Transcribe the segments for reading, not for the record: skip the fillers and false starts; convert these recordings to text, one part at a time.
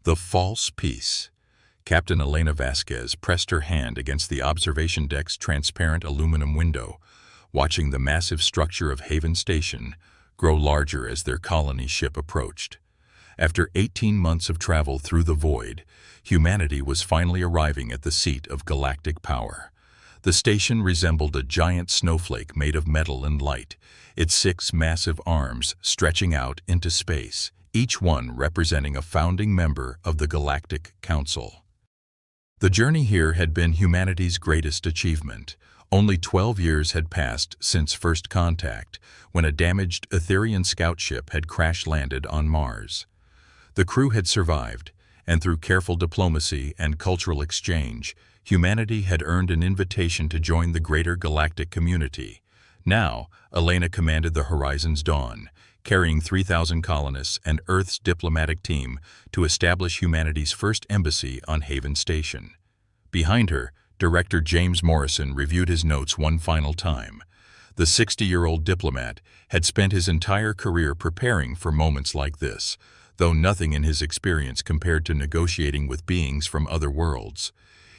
The false peace. Captain Elena Vasquez pressed her hand against the observation deck's transparent aluminum window, watching the massive structure of Haven Station grow larger as their colony ship approached. After 18 months of travel through the void, humanity was finally arriving at the seat of galactic power. The station resembled a giant snowflake made of metal and light, its 6 massive arms stretching out into space, each one representing a founding member of the Galactic Council. The journey here had been humanity's greatest achievement. Only 12 years had passed since first contact, when a damaged Etherian scout ship had crash-landed on Mars. The crew had survived, and through careful diplomacy and cultural exchange, humanity had earned an invitation to join the greater galactic community. Now, Elena commanded the Horizon's Dawn, carrying 3,000 colonists and Earth's diplomatic team to establish humanity's first embassy on Haven Station. Behind her, Director James Morrison reviewed his notes one final time. The 60-year-old diplomat had spent his entire career preparing for moments like this, though nothing in his experience compared to negotiating with beings from other worlds.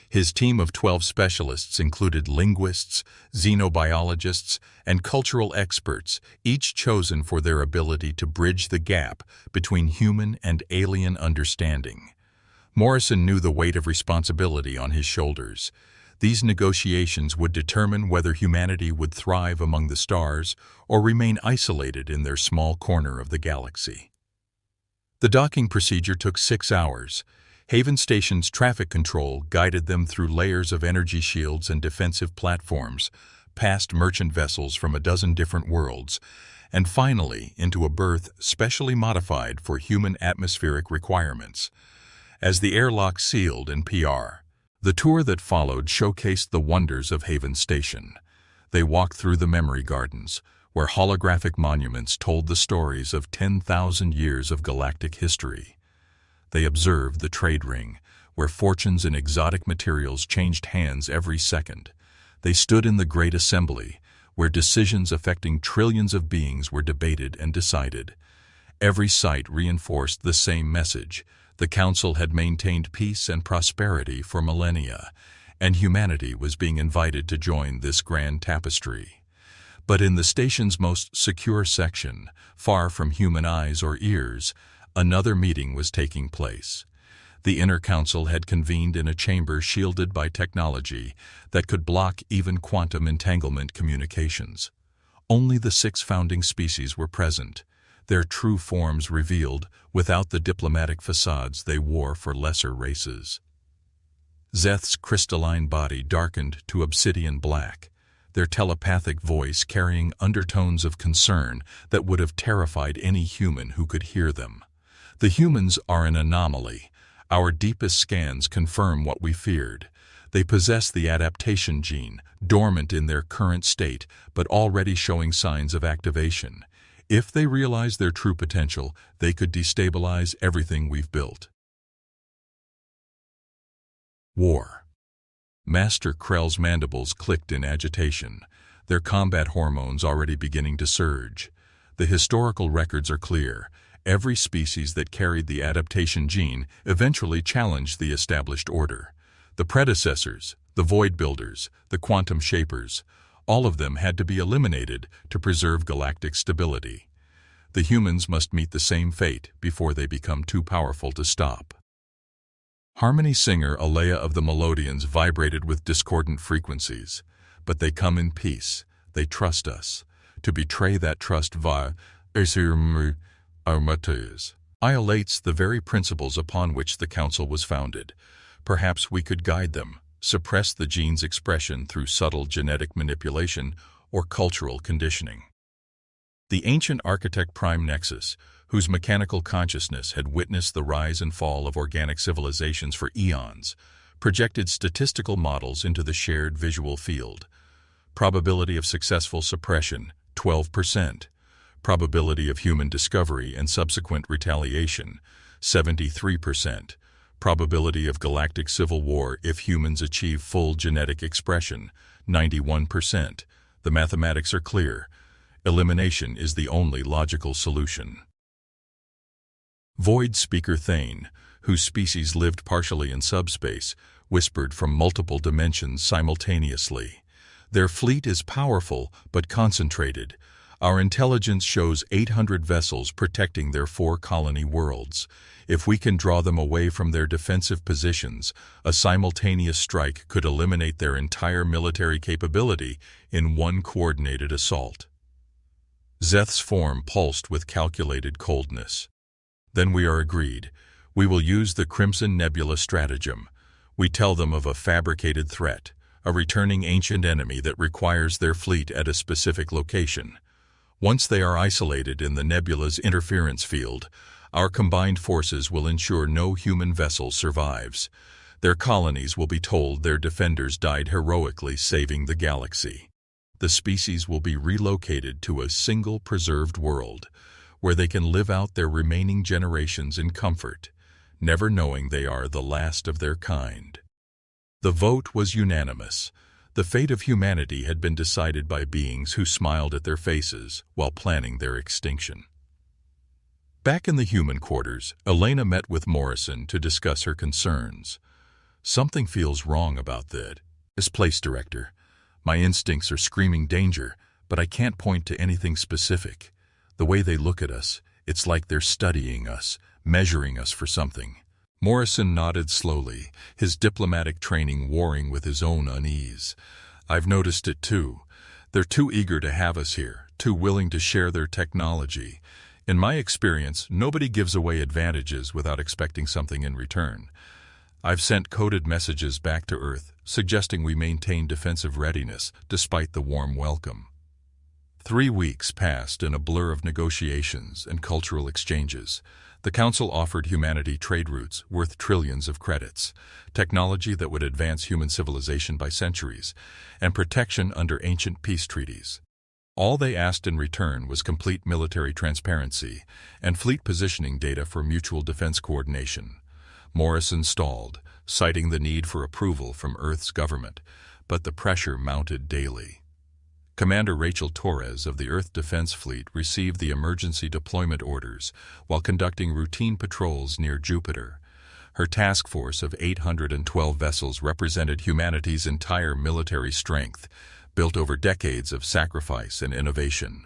His team of 12 specialists included linguists, xenobiologists, and cultural experts, each chosen for their ability to bridge the gap between human and alien understanding. Morrison knew the weight of responsibility on his shoulders. These negotiations would determine whether humanity would thrive among the stars or remain isolated in their small corner of the galaxy. The docking procedure took 6 hours. Haven Station's traffic control guided them through layers of energy shields and defensive platforms, past merchant vessels from a dozen different worlds, and finally into a berth specially modified for human atmospheric requirements. As the airlock sealed in PR, the tour that followed showcased the wonders of Haven Station. They walked through the memory gardens, where holographic monuments told the stories of 10,000 years of galactic history. They observed the trade ring, where fortunes in exotic materials changed hands every second. They stood in the Great Assembly, where decisions affecting trillions of beings were debated and decided. Every site reinforced the same message. The Council had maintained peace and prosperity for millennia, and humanity was being invited to join this grand tapestry. But in the station's most secure section, far from human eyes or ears, another meeting was taking place. The Inner Council had convened in a chamber shielded by technology that could block even quantum entanglement communications. Only the 6 founding species were present, their true forms revealed without the diplomatic facades they wore for lesser races. Zeth's crystalline body darkened to obsidian black, their telepathic voice carrying undertones of concern that would have terrified any human who could hear them. The humans are an anomaly. Our deepest scans confirm what we feared. They possess the adaptation gene, dormant in their current state, but already showing signs of activation. If they realize their true potential, they could destabilize everything we've built. War. Master Krell's mandibles clicked in agitation, their combat hormones already beginning to surge. The historical records are clear. Every species that carried the adaptation gene eventually challenged the established order. The predecessors, the Void Builders, the Quantum Shapers, all of them had to be eliminated to preserve galactic stability. The humans must meet the same fate before they become too powerful to stop. Harmony singer Alea of the Melodians vibrated with discordant frequencies. But they come in peace. They trust us. To betray that trust violates the very principles upon which the Council was founded. Perhaps we could guide them, suppress the gene's expression through subtle genetic manipulation or cultural conditioning. The ancient architect Prime Nexus, whose mechanical consciousness had witnessed the rise and fall of organic civilizations for eons, projected statistical models into the shared visual field. Probability of successful suppression, 12%. Probability of human discovery and subsequent retaliation, 73%. Probability of galactic civil war if humans achieve full genetic expression, 91%. The mathematics are clear. Elimination is the only logical solution. Void Speaker Thane, whose species lived partially in subspace, whispered from multiple dimensions simultaneously. Their fleet is powerful but concentrated. Our intelligence shows 800 vessels protecting their 4 colony worlds. If we can draw them away from their defensive positions, a simultaneous strike could eliminate their entire military capability in one coordinated assault. Zeth's form pulsed with calculated coldness. Then we are agreed. We will use the Crimson Nebula stratagem. We tell them of a fabricated threat, a returning ancient enemy that requires their fleet at a specific location. Once they are isolated in the nebula's interference field, our combined forces will ensure no human vessel survives. Their colonies will be told their defenders died heroically saving the galaxy. The species will be relocated to a single preserved world, where they can live out their remaining generations in comfort, never knowing they are the last of their kind. The vote was unanimous. The fate of humanity had been decided by beings who smiled at their faces while planning their extinction. Back in the human quarters, Elena met with Morrison to discuss her concerns. Something feels wrong about this place, Director. My instincts are screaming danger, but I can't point to anything specific. The way they look at us, it's like they're studying us, measuring us for something. Morrison nodded slowly, his diplomatic training warring with his own unease. I've noticed it too. They're too eager to have us here, too willing to share their technology. In my experience, nobody gives away advantages without expecting something in return. I've sent coded messages back to Earth, suggesting we maintain defensive readiness despite the warm welcome. 3 weeks passed in a blur of negotiations and cultural exchanges. The Council offered humanity trade routes worth trillions of credits, technology that would advance human civilization by centuries, and protection under ancient peace treaties. All they asked in return was complete military transparency and fleet positioning data for mutual defense coordination. Morrison stalled, citing the need for approval from Earth's government, but the pressure mounted daily. Commander Rachel Torres of the Earth Defense Fleet received the emergency deployment orders while conducting routine patrols near Jupiter. Her task force of 812 vessels represented humanity's entire military strength, built over decades of sacrifice and innovation.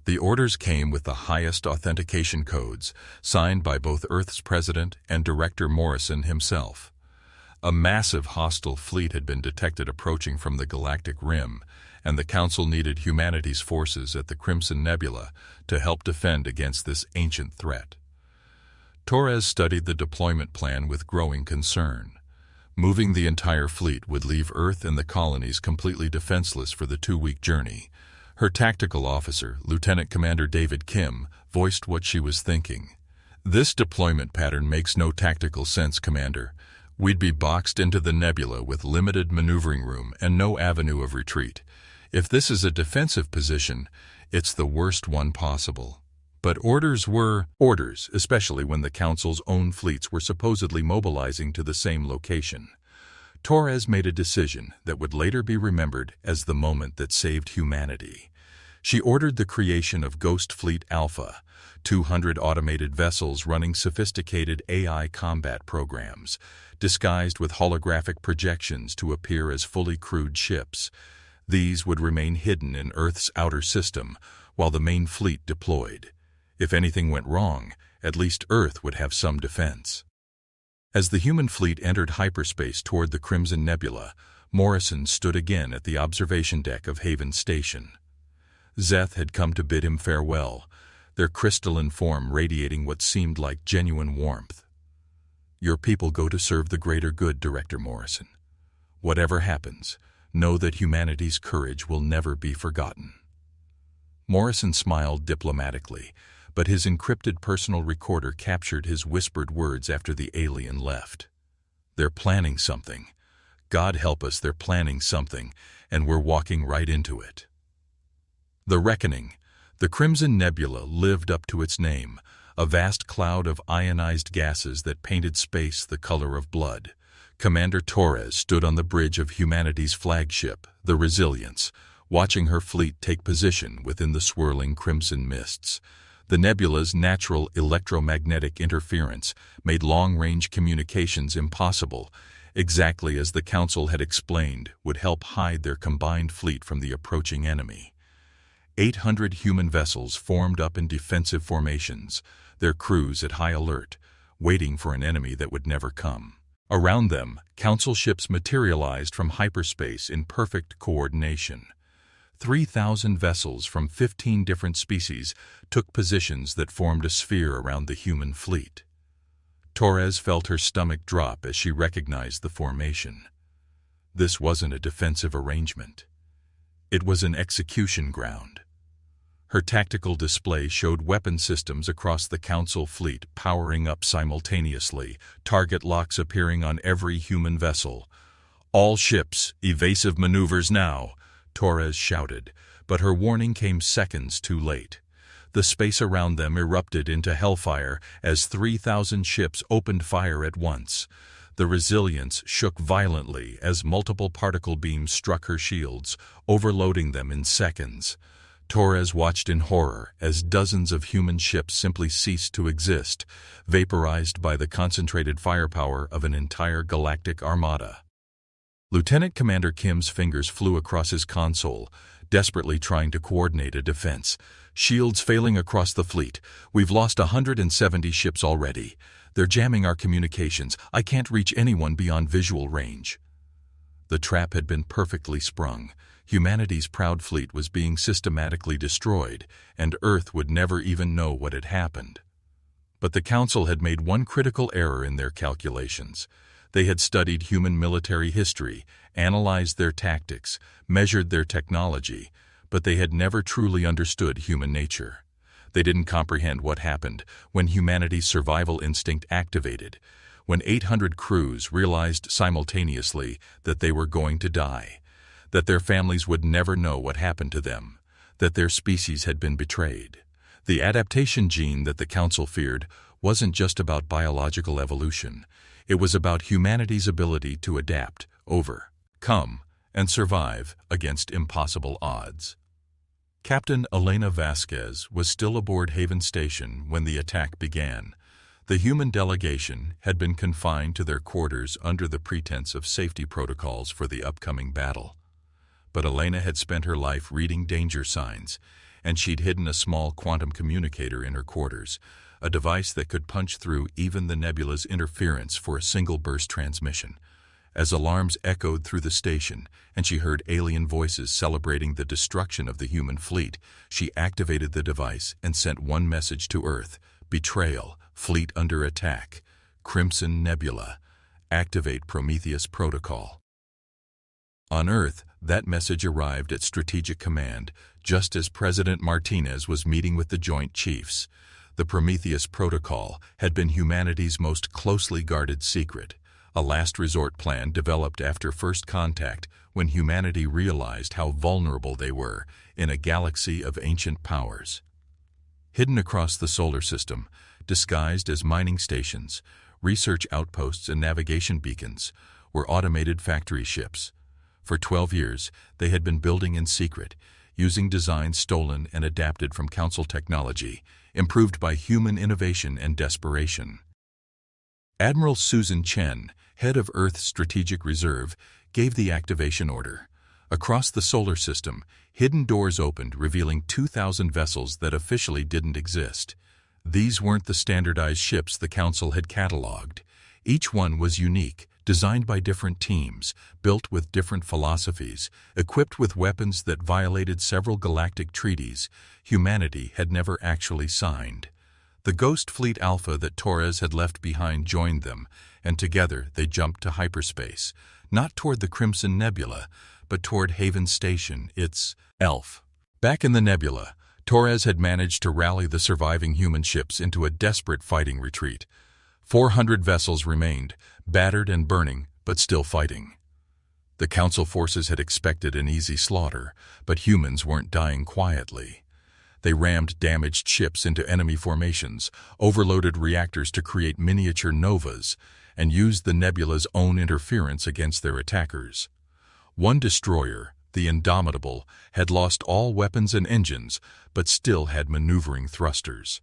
The orders came with the highest authentication codes, signed by both Earth's President and Director Morrison himself. A massive hostile fleet had been detected approaching from the galactic rim, and the Council needed humanity's forces at the Crimson Nebula to help defend against this ancient threat. Torres studied the deployment plan with growing concern. Moving the entire fleet would leave Earth and the colonies completely defenseless for the 2-week journey. Her tactical officer, Lieutenant Commander David Kim, voiced what she was thinking. This deployment pattern makes no tactical sense, Commander. We'd be boxed into the nebula with limited maneuvering room and no avenue of retreat. If this is a defensive position, it's the worst one possible. But orders were orders, especially when the Council's own fleets were supposedly mobilizing to the same location. Torres made a decision that would later be remembered as the moment that saved humanity. She ordered the creation of Ghost Fleet Alpha, 200 automated vessels running sophisticated AI combat programs, disguised with holographic projections to appear as fully crewed ships. These would remain hidden in Earth's outer system while the main fleet deployed. If anything went wrong, at least Earth would have some defense. As the human fleet entered hyperspace toward the Crimson Nebula, Morrison stood again at the observation deck of Haven Station. Zeth had come to bid him farewell, their crystalline form radiating what seemed like genuine warmth. Your people go to serve the greater good, Director Morrison. Whatever happens, know that humanity's courage will never be forgotten. Morrison smiled diplomatically, but his encrypted personal recorder captured his whispered words after the alien left. They're planning something. God help us, they're planning something, and we're walking right into it. The Reckoning. The Crimson Nebula lived up to its name, a vast cloud of ionized gases that painted space the color of blood. Commander Torres stood on the bridge of humanity's flagship, the Resilience, watching her fleet take position within the swirling crimson mists. The nebula's natural electromagnetic interference made long-range communications impossible, exactly as the Council had explained would help hide their combined fleet from the approaching enemy. 800 human vessels formed up in defensive formations, their crews at high alert, waiting for an enemy that would never come. Around them, Council ships materialized from hyperspace in perfect coordination. 3,000 vessels from 15 different species took positions that formed a sphere around the human fleet. Torres felt her stomach drop as she recognized the formation. This wasn't a defensive arrangement. It was an execution ground. Her tactical display showed weapon systems across the Council fleet powering up simultaneously, target locks appearing on every human vessel. "All ships, evasive maneuvers now," Torres shouted, but her warning came seconds too late. The space around them erupted into hellfire as 3,000 ships opened fire at once. The Resilience shook violently as multiple particle beams struck her shields, overloading them in seconds. Torres watched in horror as dozens of human ships simply ceased to exist, vaporized by the concentrated firepower of an entire galactic armada. Lieutenant Commander Kim's fingers flew across his console, desperately trying to coordinate a defense. "Shields failing across the fleet. We've lost 170 ships already. They're jamming our communications. I can't reach anyone beyond visual range." The trap had been perfectly sprung. Humanity's proud fleet was being systematically destroyed, and Earth would never even know what had happened. But the Council had made one critical error in their calculations. They had studied human military history, analyzed their tactics, measured their technology, but they had never truly understood human nature. They didn't comprehend what happened when humanity's survival instinct activated, when 800 crews realized simultaneously that they were going to die, that their families would never know what happened to them, that their species had been betrayed. The adaptation gene that the Council feared wasn't just about biological evolution. It was about humanity's ability to adapt, overcome, and survive against impossible odds. Captain Elena Vasquez was still aboard Haven Station when the attack began. The human delegation had been confined to their quarters under the pretense of safety protocols for the upcoming battle. But Elena had spent her life reading danger signs, and she'd hidden a small quantum communicator in her quarters, a device that could punch through even the nebula's interference for a single burst transmission. As alarms echoed through the station and she heard alien voices celebrating the destruction of the human fleet, she activated the device and sent one message to Earth: "Betrayal, fleet under attack. Crimson Nebula. Activate Prometheus Protocol." On Earth, that message arrived at Strategic Command just as President Martinez was meeting with the Joint Chiefs. The Prometheus Protocol had been humanity's most closely guarded secret, a last resort plan developed after first contact when humanity realized how vulnerable they were in a galaxy of ancient powers. Hidden across the solar system, disguised as mining stations, research outposts and navigation beacons, were automated factory ships. For 12 years, they had been building in secret, using designs stolen and adapted from Council technology, improved by human innovation and desperation. Admiral Susan Chen, head of Earth's Strategic Reserve, gave the activation order. Across the solar system, hidden doors opened, revealing 2,000 vessels that officially didn't exist. These weren't the standardized ships the Council had catalogued. Each one was unique, designed by different teams, built with different philosophies, equipped with weapons that violated several galactic treaties humanity had never actually signed. The Ghost Fleet Alpha that Torres had left behind joined them, and together they jumped to hyperspace, not toward the Crimson Nebula, but toward Haven Station, its elf. Back in the nebula, Torres had managed to rally the surviving human ships into a desperate fighting retreat. 400 vessels remained, battered and burning, but still fighting. The Council forces had expected an easy slaughter, but humans weren't dying quietly. They rammed damaged ships into enemy formations, overloaded reactors to create miniature novas, and used the nebula's own interference against their attackers. One destroyer, the Indomitable, had lost all weapons and engines, but still had maneuvering thrusters.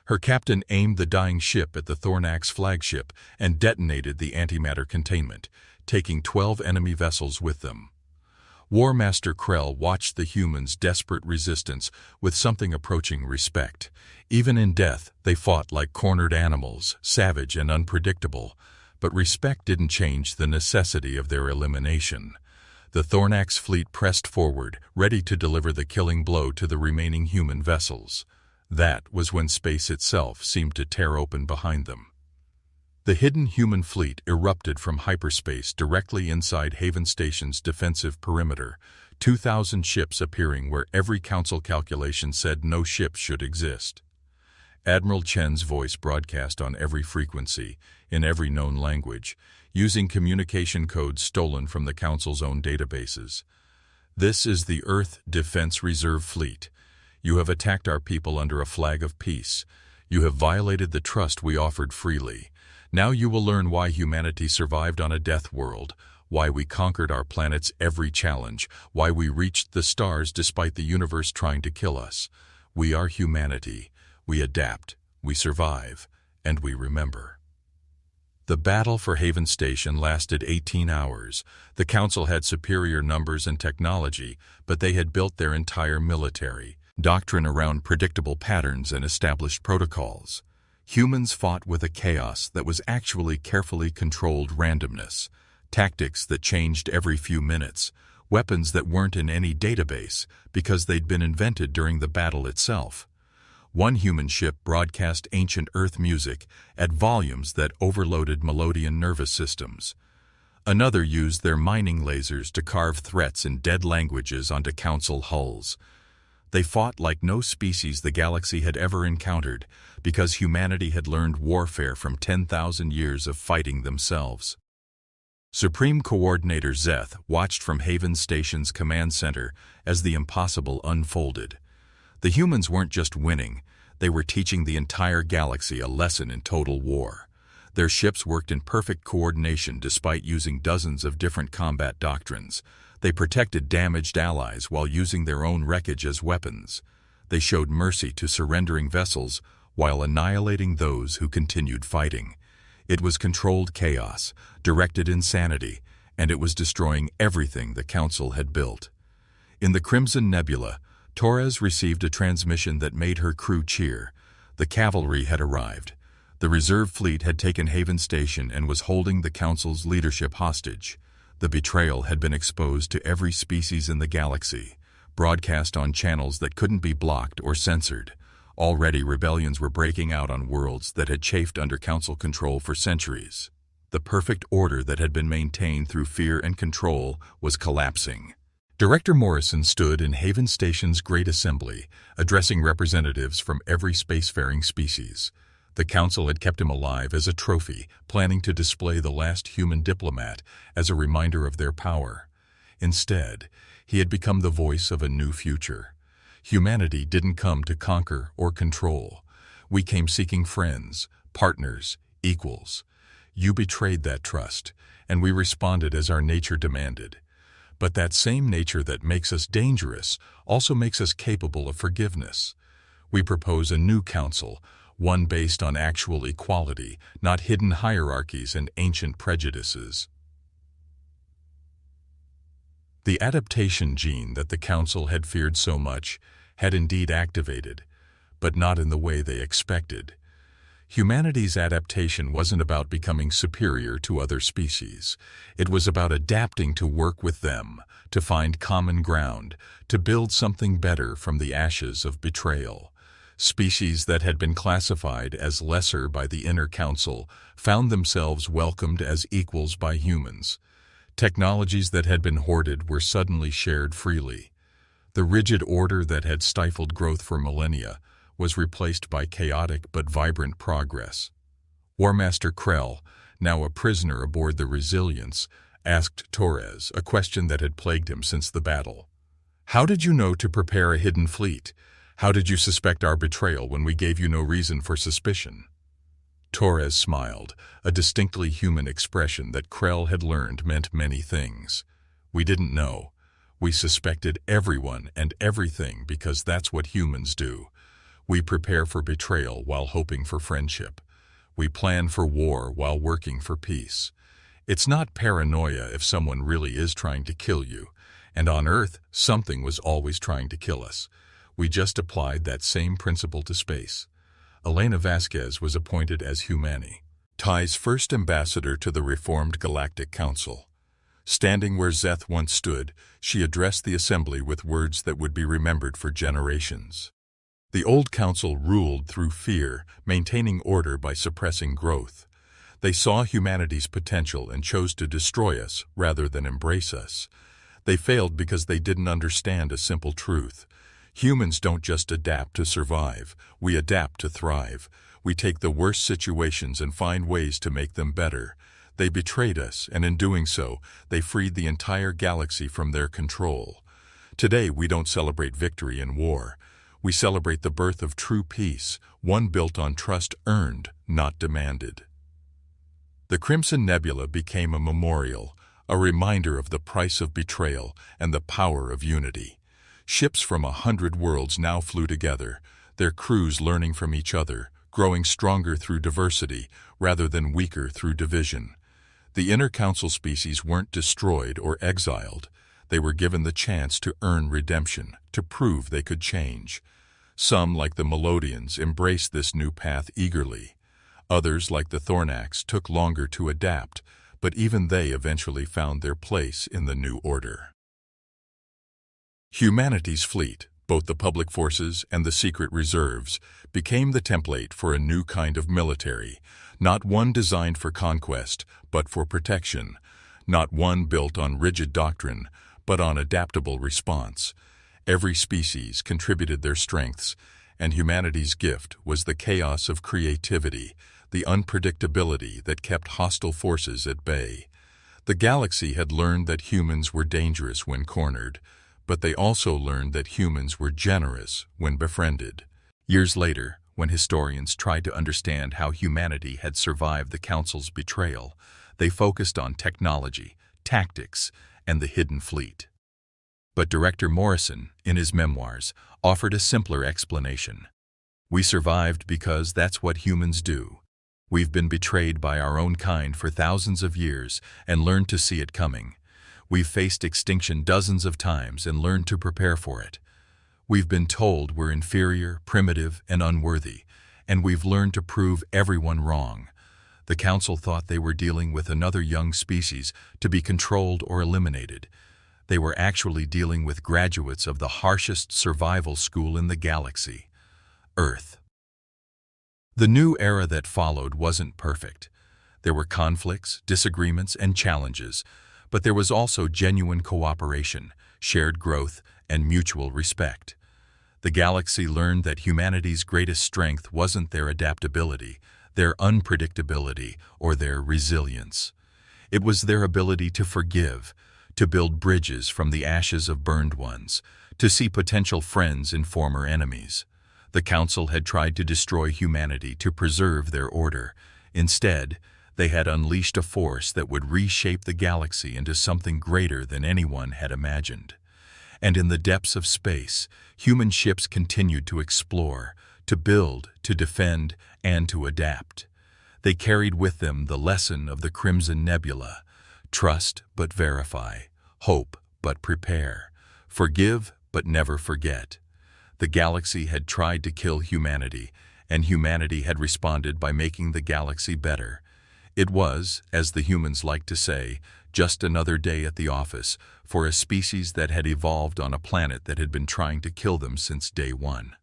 Her captain aimed the dying ship at the Thornax flagship and detonated the antimatter containment, taking 12 enemy vessels with them. War Master Krell watched the humans' desperate resistance with something approaching respect. Even in death, they fought like cornered animals, savage and unpredictable, but respect didn't change the necessity of their elimination. The Thornax fleet pressed forward, ready to deliver the killing blow to the remaining human vessels. That was when space itself seemed to tear open behind them. The hidden human fleet erupted from hyperspace directly inside Haven Station's defensive perimeter, 2,000 ships appearing where every council calculation said no ship should exist. Admiral Chen's voice broadcast on every frequency, in every known language, using communication codes stolen from the Council's own databases. "This is the Earth Defense Reserve Fleet. You have attacked our people under a flag of peace. You have violated the trust we offered freely. Now you will learn why humanity survived on a death world, why we conquered our planet's every challenge, why we reached the stars despite the universe trying to kill us. We are humanity. We adapt, we survive, and we remember." The battle for Haven Station lasted 18 hours. The Council had superior numbers and technology, but they had built their entire military doctrine around predictable patterns and established protocols. Humans fought with a chaos that was actually carefully controlled randomness, tactics that changed every few minutes, weapons that weren't in any database because they'd been invented during the battle itself. One human ship broadcast ancient Earth music at volumes that overloaded Melodian nervous systems. Another used their mining lasers to carve threats in dead languages onto Council hulls. They fought like no species the galaxy had ever encountered because humanity had learned warfare from 10,000 years of fighting themselves. Supreme Coordinator Zeth watched from Haven Station's command center as the impossible unfolded. The humans weren't just winning, they were teaching the entire galaxy a lesson in total war. Their ships worked in perfect coordination despite using dozens of different combat doctrines. They protected damaged allies while using their own wreckage as weapons. They showed mercy to surrendering vessels while annihilating those who continued fighting. It was controlled chaos, directed insanity, and it was destroying everything the Council had built. In the Crimson Nebula, Torres received a transmission that made her crew cheer. The cavalry had arrived. The reserve fleet had taken Haven Station and was holding the Council's leadership hostage. The betrayal had been exposed to every species in the galaxy, broadcast on channels that couldn't be blocked or censored. Already rebellions were breaking out on worlds that had chafed under Council control for centuries. The perfect order that had been maintained through fear and control was collapsing. Director Morrison stood in Haven Station's Great Assembly, addressing representatives from every spacefaring species. The Council had kept him alive as a trophy, planning to display the last human diplomat as a reminder of their power. Instead, he had become the voice of a new future. Humanity didn't come to conquer or control. We came seeking friends, partners, equals. You betrayed that trust, and we responded as our nature demanded. But that same nature that makes us dangerous also makes us capable of forgiveness. We propose a new council, one based on actual equality, not hidden hierarchies and ancient prejudices. The adaptation gene that the Council had feared so much had indeed activated, but not in the way they expected. Humanity's adaptation wasn't about becoming superior to other species. It was about adapting to work with them, to find common ground, to build something better from the ashes of betrayal. Species that had been classified as lesser by the Inner Council found themselves welcomed as equals by humans. Technologies that had been hoarded were suddenly shared freely. The rigid order that had stifled growth for millennia was replaced by chaotic but vibrant progress. War Master Krell, now a prisoner aboard the Resilience, asked Torres a question that had plagued him since the battle. "How did you know to prepare a hidden fleet? How did you suspect our betrayal when we gave you no reason for suspicion?" Torres smiled, a distinctly human expression that Krell had learned meant many things. "We didn't know. We suspected everyone and everything because that's what humans do. We prepare for betrayal while hoping for friendship. We plan for war while working for peace. It's not paranoia if someone really is trying to kill you, and on Earth, something was always trying to kill us. We just applied that same principle to space. Elena Vasquez was appointed as Humanity's first ambassador to the reformed Galactic Council. Standing where Zeth once stood, she addressed the assembly with words that would be remembered for generations. The old council ruled through fear, maintaining order by suppressing growth. They saw humanity's potential and chose to destroy us rather than embrace us. They failed because they didn't understand a simple truth. Humans don't just adapt to survive, we adapt to thrive. We take the worst situations and find ways to make them better. They betrayed us, and in doing so, they freed the entire galaxy from their control. Today, we don't celebrate victory in war. We celebrate the birth of true peace, one built on trust earned, not demanded. The Crimson Nebula became a memorial, a reminder of the price of betrayal and the power of unity. Ships from 100 worlds now flew together, their crews learning from each other, growing stronger through diversity rather than weaker through division. The inter-council species weren't destroyed or exiled. They were given the chance to earn redemption, to prove they could change. Some, like the Melodians, embraced this new path eagerly. Others, like the Thornax, took longer to adapt, but even they eventually found their place in the new order. Humanity's fleet, both the public forces and the secret reserves, became the template for a new kind of military, not one designed for conquest, but for protection, not one built on rigid doctrine, but on adaptable response. Every species contributed their strengths, and humanity's gift was the chaos of creativity, the unpredictability that kept hostile forces at bay. The galaxy had learned that humans were dangerous when cornered, but they also learned that humans were generous when befriended. Years later, when historians tried to understand how humanity had survived the Council's betrayal, they focused on technology, tactics, and the hidden fleet. But director Morrison, in his memoirs, offered a simpler explanation. We survived because that's what humans do. We've been betrayed by our own kind for thousands of years and learned to see it coming. We've faced extinction dozens of times and learned to prepare for it. We've been told we're inferior, primitive, and unworthy, and we've learned to prove everyone wrong. The Council thought they were dealing with another young species to be controlled or eliminated. They were actually dealing with graduates of the harshest survival school in the galaxy, Earth. The new era that followed wasn't perfect. There were conflicts, disagreements, and challenges, but there was also genuine cooperation, shared growth, and mutual respect. The galaxy learned that humanity's greatest strength wasn't their adaptability, their unpredictability, or their resilience. It was their ability to forgive, to build bridges from the ashes of burned ones, to see potential friends in former enemies. The Council had tried to destroy humanity to preserve their order. Instead, they had unleashed a force that would reshape the galaxy into something greater than anyone had imagined. And in the depths of space, human ships continued to explore, to build, to defend, and to adapt. They carried with them the lesson of the Crimson Nebula: trust but verify, hope but prepare, forgive but never forget. The galaxy had tried to kill humanity, and humanity had responded by making the galaxy better. It was, as the humans like to say, just another day at the office for a species that had evolved on a planet that had been trying to kill them since day one.